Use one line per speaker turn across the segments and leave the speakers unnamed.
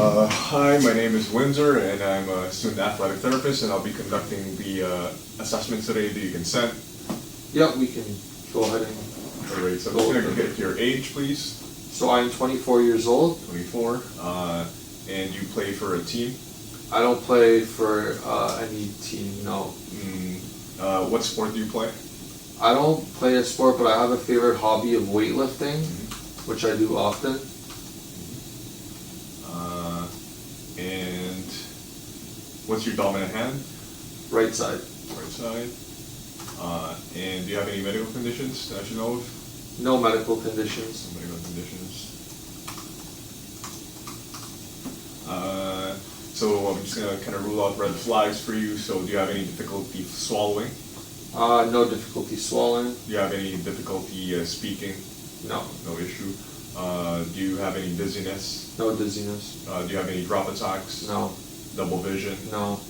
Hi, my name is Windsor, and I'm a student athletic therapist, and I'll be conducting the assessment today. Do you consent?
Yep, we can go ahead and...
Alright, so I'm just going to get your age, please.
So I'm 24 years old.
24. And you play for a team?
I don't play for any team, no.
What sport do you play?
I don't play a sport, but I have a favorite hobby of weightlifting, which I do often.
And what's your dominant hand?
Right side.
Right side. And do you have any medical conditions that I should know of?
No medical conditions.
No medical conditions. So I'm just going to kind of rule out red flags for you. So do you have any difficulty swallowing?
No difficulty swallowing.
Do you have any difficulty speaking?
No.
No issue. Do you have any dizziness?
No dizziness.
Do you have any drop attacks?
No.
Double vision?
No.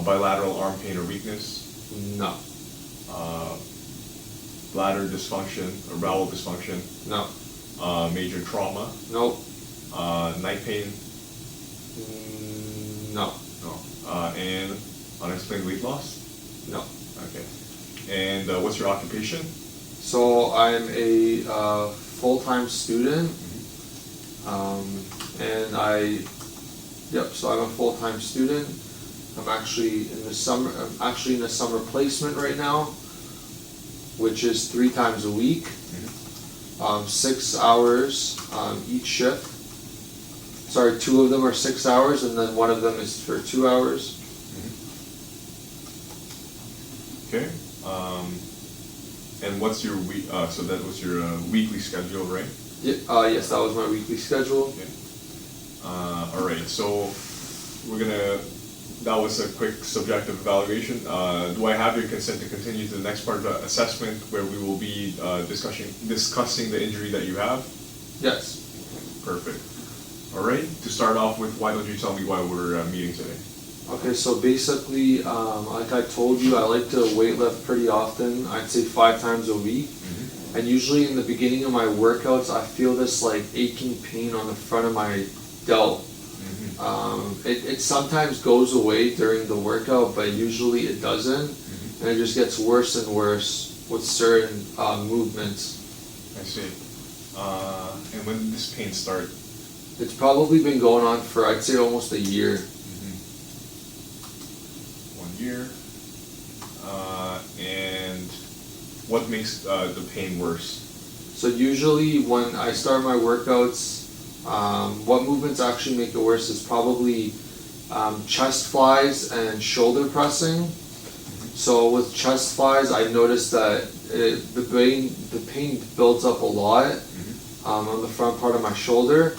Bilateral arm pain or weakness?
No.
Bladder dysfunction or bowel dysfunction?
No.
Major trauma?
Nope.
Night pain?
No.
No. And unexplained weight loss?
No.
Okay. And what's your occupation?
So I'm a full-time student, and so I'm a full-time student. I'm actually in the summer placement right now, which is 3 times a week, 6 hours each shift. Sorry, 2 of them are 6 hours, and then 1 of them is for 2 hours.
Okay. And what's your week? So that was your weekly schedule, right?
Yes, that was my weekly schedule.
Okay. All right. So that was a quick subjective evaluation. Do I have your consent to continue to the next part of the assessment, where we will be discussing the injury that you have?
Yes.
Perfect. All right. To start off with, why don't you tell me why we're meeting today?
Okay, so basically, like I told you, I like to weightlift pretty often. I'd say 5 times a week. And usually in the beginning of my workouts, I feel this like aching pain on the front of my delt. It sometimes goes away during the workout, but usually it doesn't. And it just gets worse and worse with certain movements.
I see. And when did this pain start?
It's probably been going on for, I'd say, almost a year.
1 year. And what makes the pain worse?
So usually when I start my workouts, what movements actually make it worse is probably chest flies and shoulder pressing. So with chest flies, I noticed that the pain builds up a lot on the front part of my shoulder.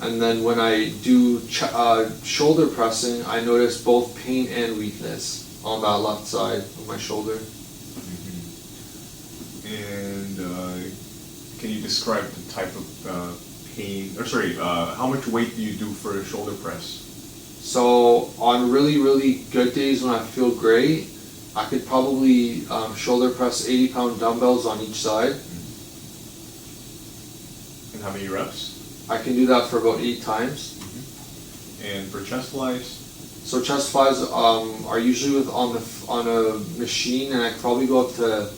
And then when I do shoulder pressing, I notice both pain and weakness on that left side of my shoulder.
And can you describe the type of pain, how much weight do you do for a shoulder press?
So on really, really good days when I feel great, I could probably shoulder press 80-pound dumbbells on each side.
And how many reps?
I can do that for about 8 times.
And for chest flies?
So chest flies are usually on a machine, and I probably go up to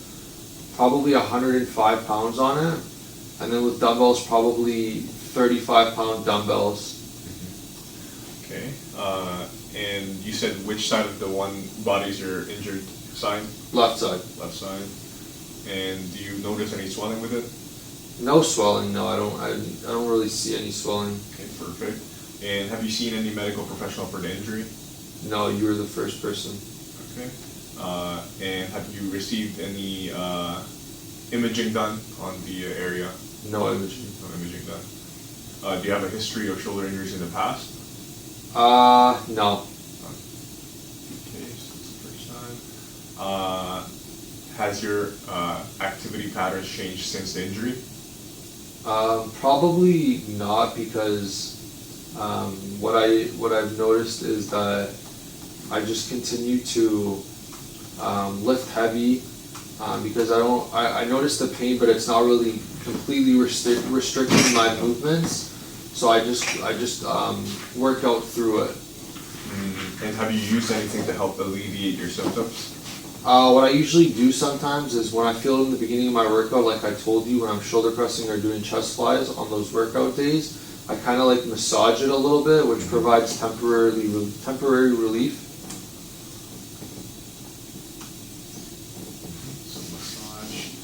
105 pounds on it, and then with dumbbells probably 35-pound dumbbells.
Okay. And you said which side of the one body is your injured side?
Left side.
Left side. And do you notice any swelling with it?
No swelling. No, I don't really see any swelling.
Okay, perfect. And have you seen any medical professional for the injury?
No, you were the first person.
Okay. And have you received any imaging done on the area?
No imaging.
No imaging done. Do you have a history of shoulder injuries in the past?
No.
Okay, so it's the first time. Has your activity patterns changed since the injury?
Probably not, because what I've noticed is that I just continue to lift heavy because I notice the pain, but it's not really completely restricting my movements. So I just work out through it.
And have you used anything to help alleviate your symptoms?
What I usually do sometimes is when I feel in the beginning of my workout, like I told you, when I'm shoulder pressing or doing chest flies on those workout days, I kind of like massage it a little bit, which provides temporary relief.
Some massage.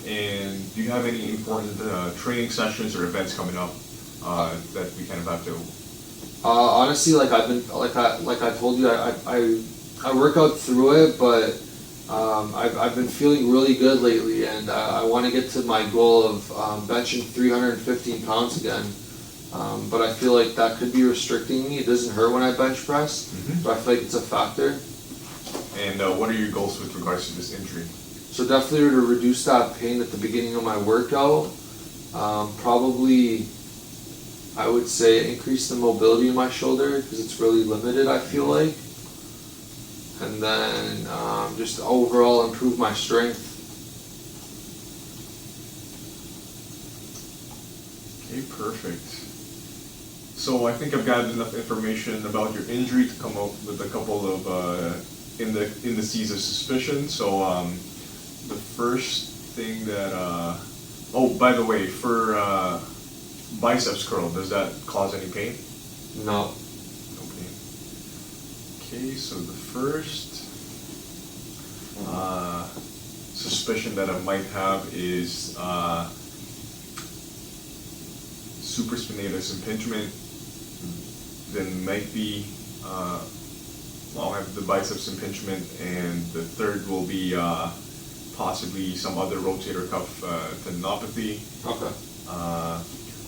And do you have any important training sessions or events coming up that we kind of have to?
Honestly, like I told you, I work out through it, but I've been feeling really good lately, and I want to get to my goal of benching 315 pounds again. But I feel like that could be restricting me. It doesn't hurt when I bench press, but I feel like it's a factor.
And what are your goals with regards to this injury?
So definitely to reduce that pain at the beginning of my workout. Probably, I would say increase the mobility of my shoulder because it's really limited, I feel like. And then just overall improve my strength.
Okay, perfect. So I think I've gathered enough information about your injury to come up with a couple of indices of suspicion. So the first thing that oh, by the way, for biceps curl, does that cause any pain?
No.
No pain. Okay, so the first suspicion that I might have is supraspinatus impingement. Then might be I'll have the biceps impingement, and the third will be possibly some other rotator cuff tendinopathy.
Okay.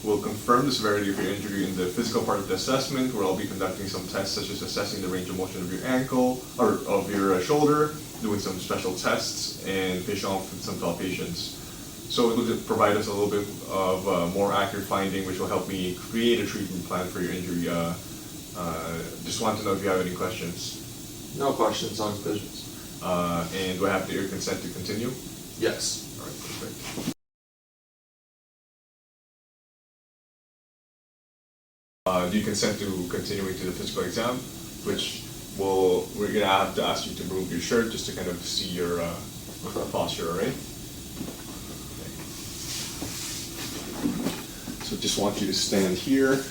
We'll confirm the severity of your injury in the physical part of the assessment, where I'll be conducting some tests such as assessing the range of motion of your ankle or of your shoulder, doing some special tests, and finishing off with some palpations. So it will provide us a little bit of more accurate finding, which will help me create a treatment plan for your injury. Just want to know if you have any questions.
No questions on good.
And do I have your consent to continue?
Yes.
All right, perfect. Do you consent to continuing to the physical exam, which we're gonna have to ask you to remove your shirt just to kind of see your posture, all right? So just want you to stand here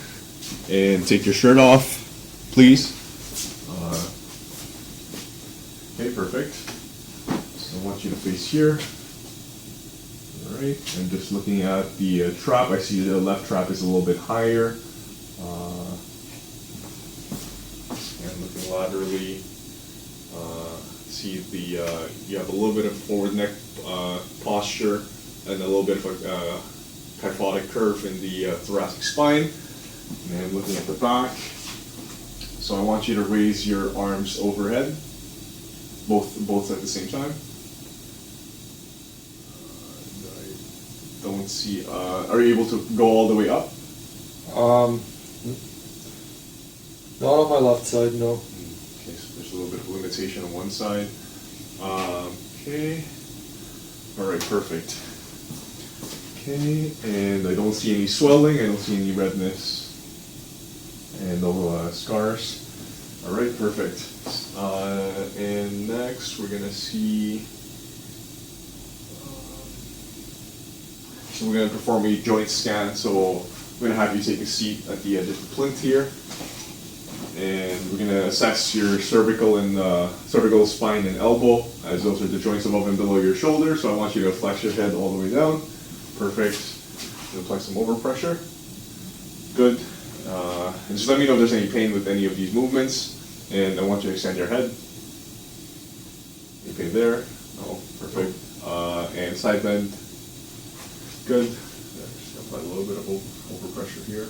and take your shirt off, please. Okay, perfect. So I want you to face here. All right, and just looking at the trap, I see the left trap is a little bit higher. And looking laterally, see you have a little bit of forward neck posture and a little bit of a kyphotic curve in the thoracic spine. And looking at the back, so I want you to raise your arms overhead, both at the same time. I don't see. Are you able to go all the way up?
Not on my left side, no.
Okay, so there's a little bit of limitation on one side. Okay. All right, perfect. Okay, and I don't see any swelling. I don't see any redness, and no scars. All right, perfect. And next we're gonna see. So we're gonna perform a joint scan. So I'm gonna have you take a seat at the edge of the plinth here. And we're going to assess your cervical spine and elbow, as those are the joints above and below your shoulder. So I want you to flex your head all the way down. Perfect. Apply some overpressure. Good. And just let me know if there's any pain with any of these movements. And I want you to extend your head. Any pain there? No. Perfect. And side bend. Good. Just apply a little bit of overpressure here.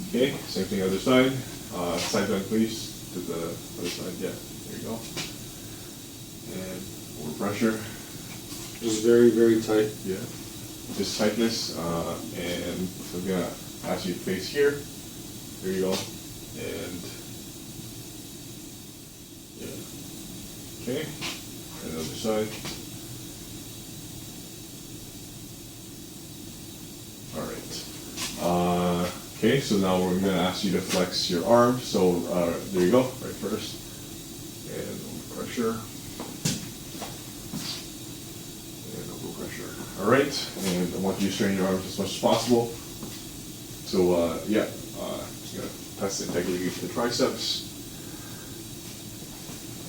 Okay, same thing other side. Side bend please, to the other side, yeah, there you go. And overpressure.
Just very, very tight.
Yeah, just tightness, and so I'm gonna ask you to face here. There you go. And, yeah. Okay, and the other side. All right. Okay, so now we're gonna ask you to flex your arm. So there you go, right first, and over pressure, and over pressure. All right, and I want you to straighten your arms as much as possible. So yeah, just gonna test the integrity of the triceps,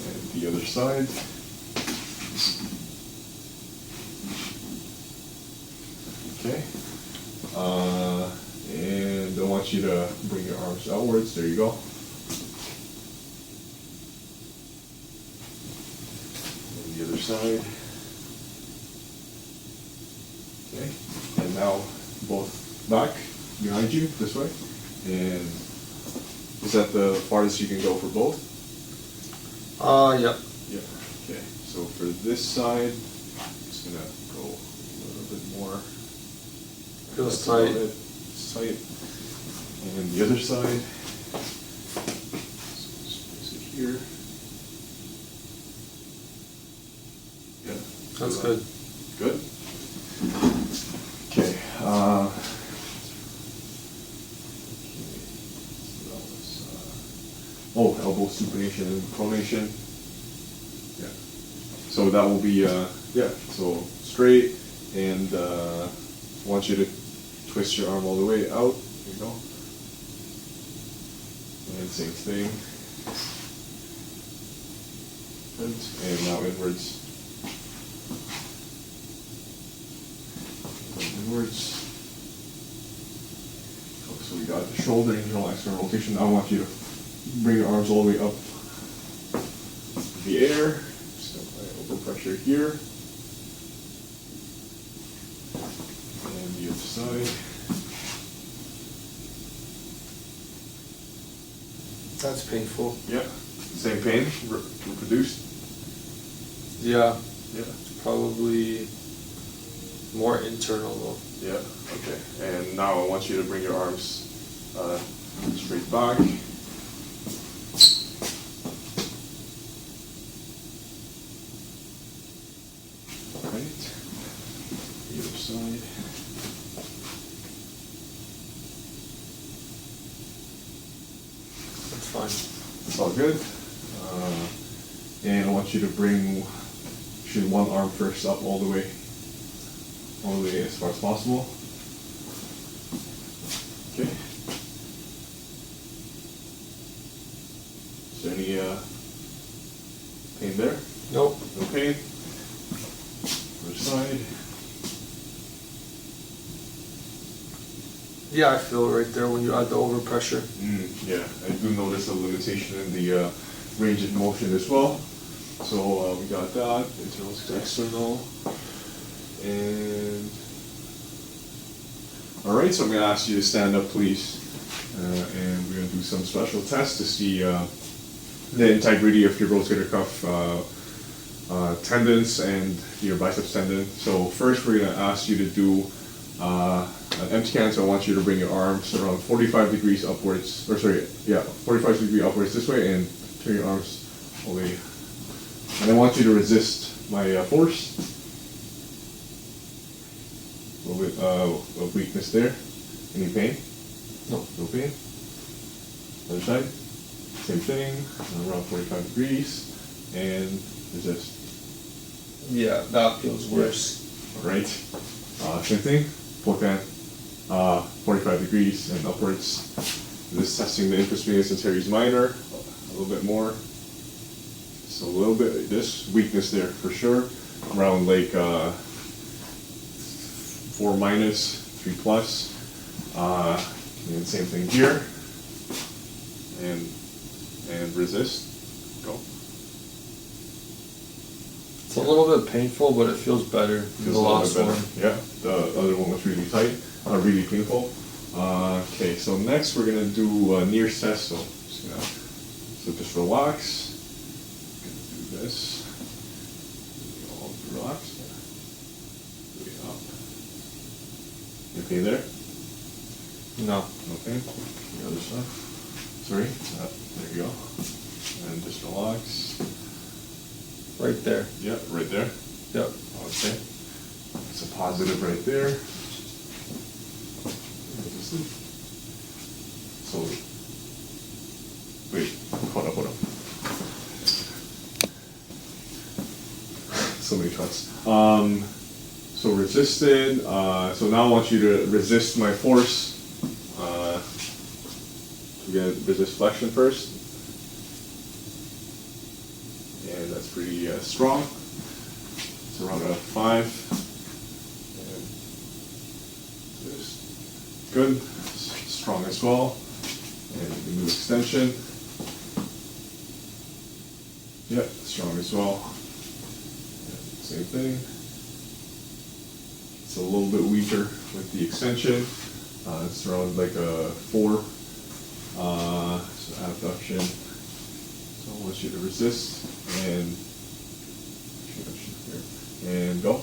and the other side. Okay. And I want you to bring your arms outwards. There you go. And the other side. Okay. And now both back behind you this way. And is that the farthest you can go for both?
Yep.
Yeah. Okay. So for this side, I'm just gonna go a little bit more.
Feels
That's about
tight.
it. It's tight. And the other side. So just place it here. Yeah.
That's good.
Good. Okay. So that was, elbow supination and pronation. Yeah. So that will be yeah. So straight, and I want you to twist your arm all the way out. There you go. And same thing. Good. And now inwards. Inwards. Oh, so we got the shoulder, internal, external rotation. Now I want you to bring your arms all the way up in the air. Just gonna apply over pressure here. And the other side.
That's painful.
Yeah. Same pain reproduced.
Yeah,
Yeah.
probably more internal though.
Yeah. Okay. And now I want you to bring your arms straight back. Right. The other side.
That's fine.
It's all good. And I want you to bring actually one arm first up all the way as far as possible. Okay. Is there any pain there?
Nope.
No pain. Other side.
Yeah, I feel it right there when you add the overpressure.
Yeah, I do notice a limitation in the range of motion as well. So we got that, internal to external. And all right, so I'm going to ask you to stand up, please. And we're going to do some special tests to see the integrity of your rotator cuff tendons and your biceps tendon. So first we're going to ask you to do an empty can, so I want you to bring your arms around 45 degrees upwards, 45 degrees upwards this way, and turn your arms away. And I want you to resist my force. A little bit of weakness there. Any pain?
No.
No pain. Other side. Same thing, around 45 degrees, and resist.
Yeah, that feels worse.
All right. Same thing. Full can. 45 degrees and upwards. This is testing the infraspinatus and teres minor. A little bit more. So a little bit. This weakness there for sure. Around like 4 minus, 3 plus. And same thing here. And resist. Go.
It's a little bit painful, but it feels better than
Feels
the
a little
last
bit better.
one.
Yeah, the other one was really tight, really painful. Okay, so next we're gonna do NIRS test. So just relax. Gonna do this. All relax. Way up. You okay there?
No.
Okay. The other side. Sorry. There you go. And just relax.
Right there.
Yeah, right there.
Yep.
Okay. It's a positive right there. So many trucks. So resisted. So now I want you to resist my force. We're gonna resist flexion first, and that's pretty strong. It's around a 5. And this good, strong as well. And we can do extension. Yep, strong as well. Same thing. It's a little bit weaker with the extension. It's around like a 4. So abduction. So I want you to resist and go.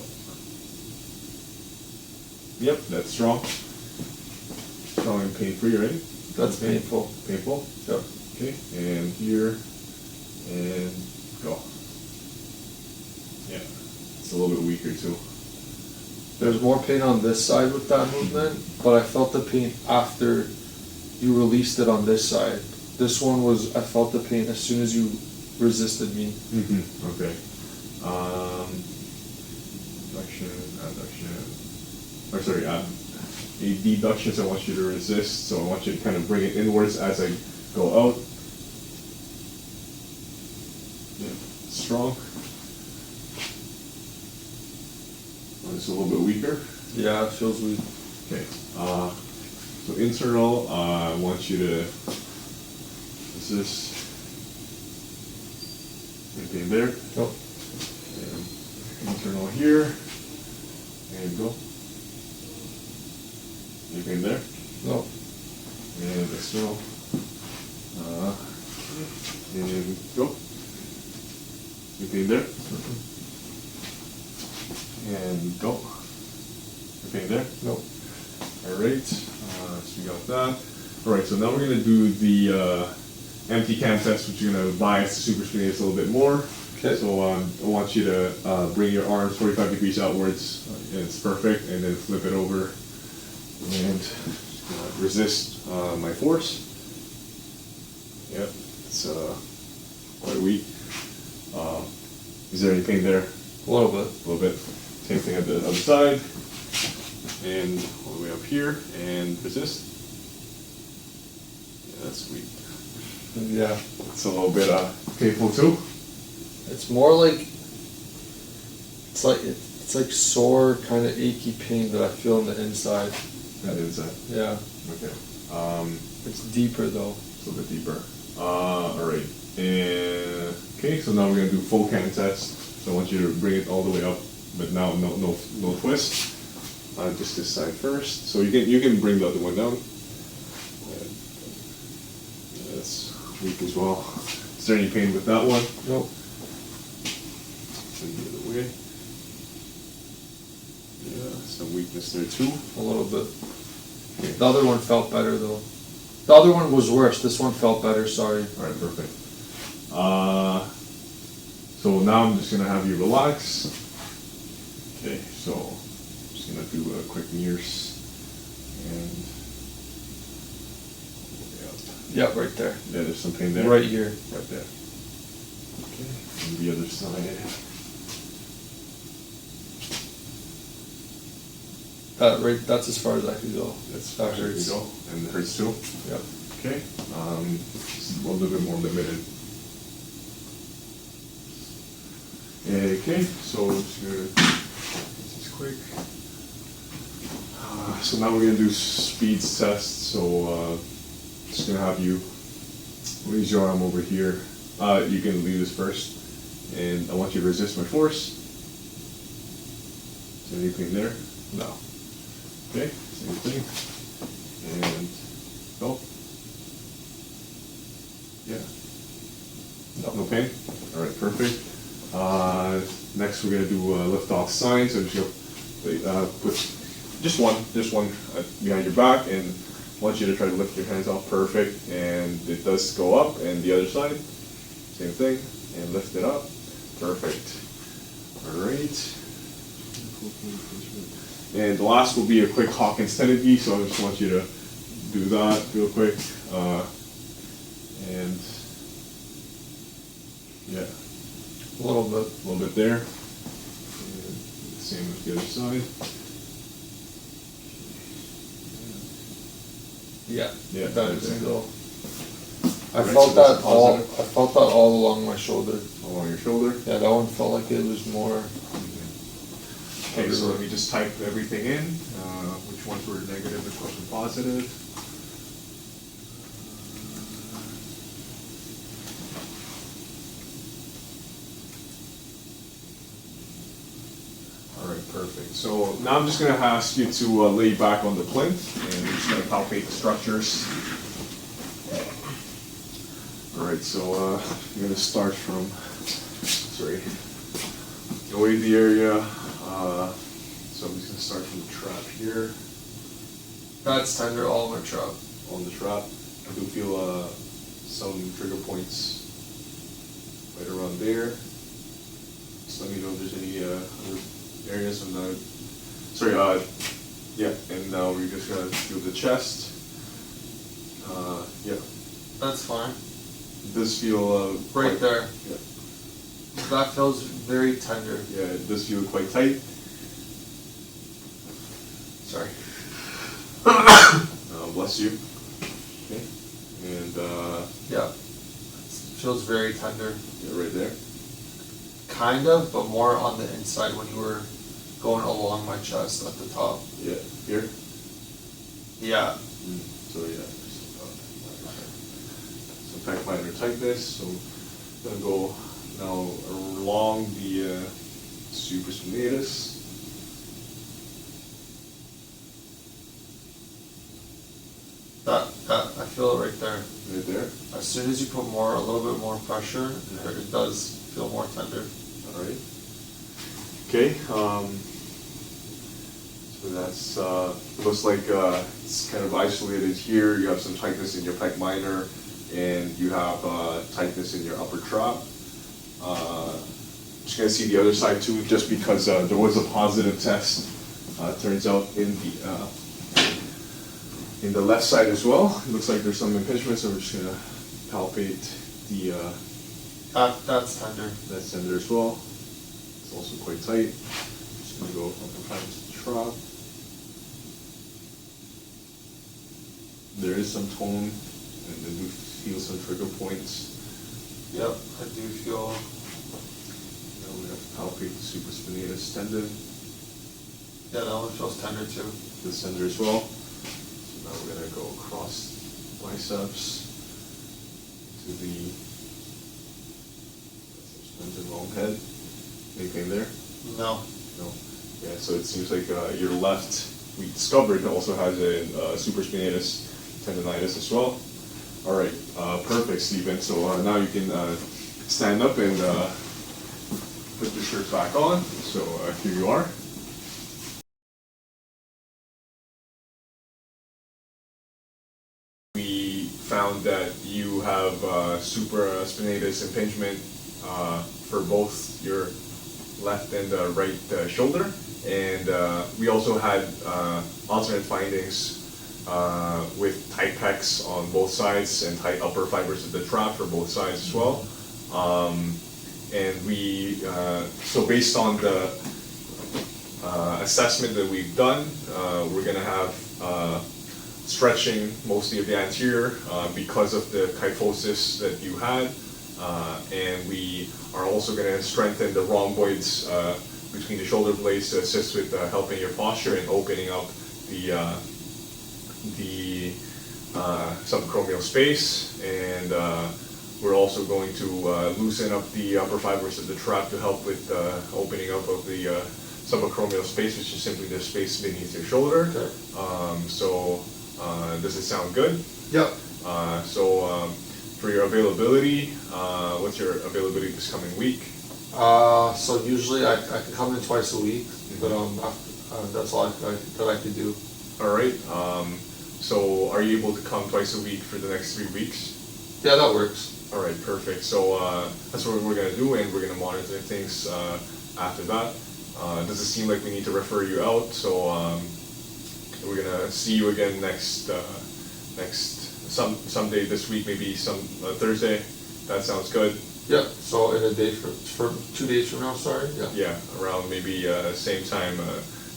Yep, that's strong. Strong and pain-free, right?
That's painful.
Painful?
Yep.
Okay, and here, and go. Yeah, it's a little bit weaker too.
There's more pain on this side with that movement, but I felt the pain after you released it on this side. This one was, I felt the pain as soon as you resisted me.
Mm-hmm. Okay. Abduction, adduction. Or sorry, a deduction, so I want you to resist, so I want you to kind of bring it inwards as I go out. Yeah, strong. It's a little bit weaker.
Yeah, it feels weak.
Okay. So internal, I want you to resist. Anything there?
Nope.
And internal here. And go. Anything there?
Nope.
And external. And go. Anything there? And go. Anything there?
Nope.
Alright, so we got that. Alright, so now we're going to do the empty cam test, which you're going to bias the super spinatus a little bit more.
Okay.
So I want you to bring your arms 45 degrees outwards, and it's perfect, and then flip it over and resist my force. Yep, it's quite weak. Is there any pain there?
A little bit.
A little bit. Same thing at the other side. And all the way up here, and resist. Yeah, that's weak.
Yeah.
It's a little bit painful too.
It's more like it's like sore, kind of achy pain that I feel on the inside.
That inside.
Yeah.
Okay.
It's deeper though.
It's a little bit deeper. Alright. And okay, so now we're gonna do full cam test. So I want you to bring it all the way up, but now no twist. Just this side first. So you can bring the other one down. Yeah, that's weak as well. Is there any pain with that one?
Nope.
The other way. Yeah, some weakness there too.
A little bit. The other one felt better though. The other one was worse. This one felt better. Sorry.
All right, perfect. So now I'm just gonna have you relax. Okay, so I'm just gonna do a quick Mears and
Yep, right there.
yeah, there's some pain there.
Right here.
Right there. Okay, and the other side.
Right. That's as far as I could go. That
There
hurts.
you go, and it hurts too.
Yep.
Okay, it's a little bit more limited. Okay, so just gonna, this is quick. So now we're gonna do speeds test. So just gonna have you raise your arm over here. You can leave this first, and I want you to resist my force. Is there anything there?
No.
Okay, same thing. And go. Yeah. No pain? Alright, perfect. Next we're going to do lift off sign. So just put just one behind your back, and I want you to try to lift your hands off. Perfect. And it does go up, and the other side, same thing, and lift it up. Perfect. Alright. And the last will be a quick Hawkins Tendency, so I just want you to do that real quick. And yeah,
A little bit.
a little bit there. the other side.
Yeah,
Yeah,
that
that's
is
it.
still. I
Alright,
felt
so that's
that all.
positive.
I felt that all along my shoulder.
Along your shoulder.
Yeah, that one felt like it was more.
Okay, so let me just type everything in. Which ones were negative, which ones were positive. Alright, perfect. So now I'm just going to ask you to lay back on the plinth and we're just going to palpate the structures. Alright, so I'm going to start from, sorry, away the area. So I'm just going to start from the trap here.
That's tender all my trap.
On the trap. I do feel some trigger points right around there. Just let me know if there's any other areas on the. Sorry, yeah, and now we're just gonna feel the chest. Yeah,
That's fine.
it does feel
Right
quite-
there.
Yeah,
That feels very tender.
yeah, it does feel quite tight.
Sorry.
Bless you. Okay, and
Yeah. It feels very tender.
yeah, right there.
Kind of, but more on the inside when you were going along my chest at the top.
Yeah, here.
Yeah.
So yeah, some pack minor tightness. So I'm gonna go now along the supraspinatus.
That I feel it right there.
Right there.
As soon as you put a little bit more pressure, it does feel more tender.
All right. Okay. So that's looks like it's kind of isolated here. You have some tightness in your pec minor, and you have tightness in your upper trap. Just gonna see the other side too, just because there was a positive test. Turns out in the left side as well. It looks like there's some impingement, so we're just gonna palpate the
That's tender.
that center as well. It's also quite tight. Just gonna go upper times the trap. There is some tone, and then we feel some trigger points.
Yep, I do feel.
Now we have to palpate the supraspinatus tendon,
Yeah, that one feels tender too.
the center as well. So now we're gonna go across biceps to the tendon, long head. Anything there?
No.
No. Yeah, so it seems like your left, we discovered, also has a supraspinatus tendonitis as well. All right, perfect, Stephen. So now you can stand up and put your shirt back on. So here you are. We found that you have supraspinatus impingement for both your left and right shoulder, and we also had alternate findings with tight pecs on both sides and tight upper fibers of the trap for both sides as well. And we, so based on the assessment that we've done, we're gonna have stretching mostly of the anterior because of the kyphosis that you had. And we are also going to strengthen the rhomboids between the shoulder blades to assist with helping your posture and opening up the subacromial space. And we're also going to loosen up the upper fibers of the trap to help with opening up of the subacromial space, which is simply the space beneath your shoulder.
Okay.
Does it sound good?
Yep.
So for your availability, what's your availability this coming week?
So usually I can come in twice a week, but that's all that I can do.
All right. So are you able to come twice a week for the next 3 weeks?
Yeah, that works.
All right, perfect. So that's what we're gonna do, and we're gonna monitor things after that. Does it seem like we need to refer you out? So we're gonna see you again next someday this week, maybe some Thursday. That sounds good.
Yep, so in a day from 2 days from now, sorry, yeah.
Yeah, around maybe same time,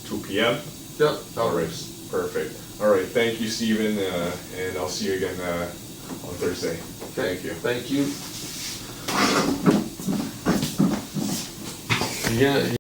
2 p.m.
Yep, that
All right,
works.
perfect. All right, thank you, Steven, and I'll see you again on Thursday.
Okay,
Thank you.
Thank you. Yeah.